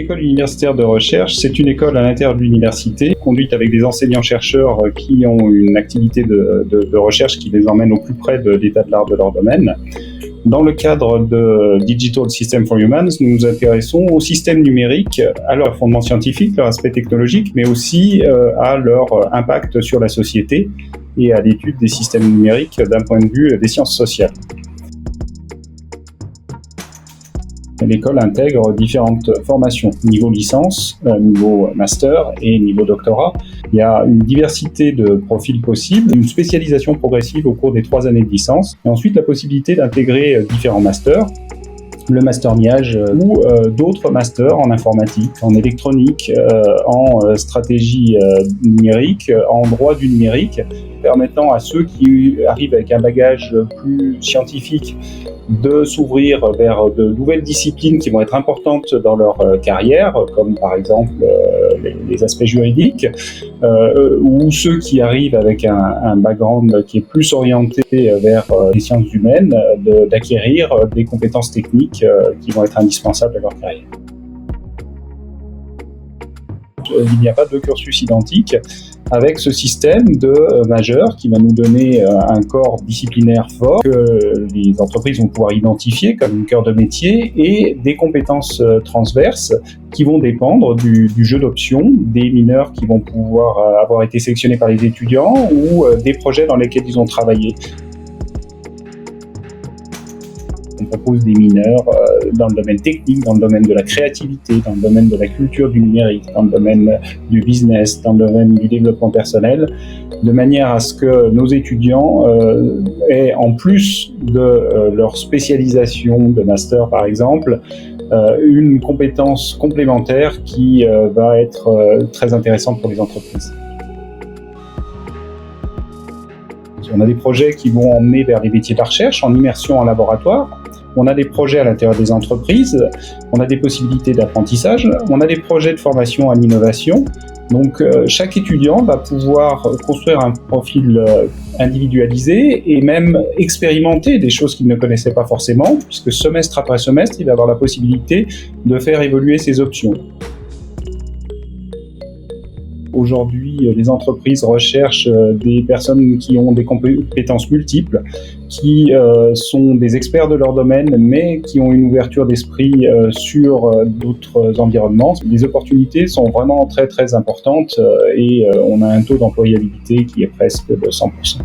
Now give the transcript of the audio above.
école universitaire de recherche, c'est une école à l'intérieur de l'université, conduite avec des enseignants-chercheurs qui ont une activité de recherche qui les emmène au plus près de l'état de l'art de leur domaine. Dans le cadre de Digital System for Humans, nous nous intéressons aux systèmes numériques, à leur fondement scientifique, leur aspect technologique, mais aussi à leur impact sur la société et à l'étude des systèmes numériques d'un point de vue des sciences sociales. L'école intègre différentes formations, niveau licence, niveau master et niveau doctorat. Il y a une diversité de profils possibles, une spécialisation progressive au cours des 3 années de licence, et ensuite la possibilité d'intégrer différents masters, le master MIAGE ou d'autres masters en informatique, en électronique, en stratégie numérique, en droit du numérique, permettant à ceux qui arrivent avec un bagage plus scientifique de s'ouvrir vers de nouvelles disciplines qui vont être importantes dans leur carrière, comme par exemple les aspects juridiques, ou ceux qui arrivent avec un background qui est plus orienté vers les sciences humaines, d'acquérir des compétences techniques qui vont être indispensables à leur carrière. Il n'y a pas de cursus identique avec ce système de majeur qui va nous donner un corps disciplinaire fort que les entreprises vont pouvoir identifier comme une cœur de métier et des compétences transverses qui vont dépendre du jeu d'options, des mineurs qui vont pouvoir avoir été sélectionnés par les étudiants ou des projets dans lesquels ils ont travaillé. On propose des mineurs dans le domaine technique, dans le domaine de la créativité, dans le domaine de la culture du numérique, dans le domaine du business, dans le domaine du développement personnel, de manière à ce que nos étudiants aient, en plus de leur spécialisation de master par exemple, une compétence complémentaire qui va être très intéressante pour les entreprises. On a des projets qui vont emmener vers les métiers de la recherche en immersion en laboratoire. On a des projets à l'intérieur des entreprises, on a des possibilités d'apprentissage, on a des projets de formation à l'innovation. Donc chaque étudiant va pouvoir construire un profil individualisé et même expérimenter des choses qu'il ne connaissait pas forcément, puisque semestre après semestre, il va avoir la possibilité de faire évoluer ses options. Aujourd'hui, les entreprises recherchent des personnes qui ont des compétences multiples, qui sont des experts de leur domaine, mais qui ont une ouverture d'esprit sur d'autres environnements. Les opportunités sont vraiment très très importantes et on a un taux d'employabilité qui est presque de 100%.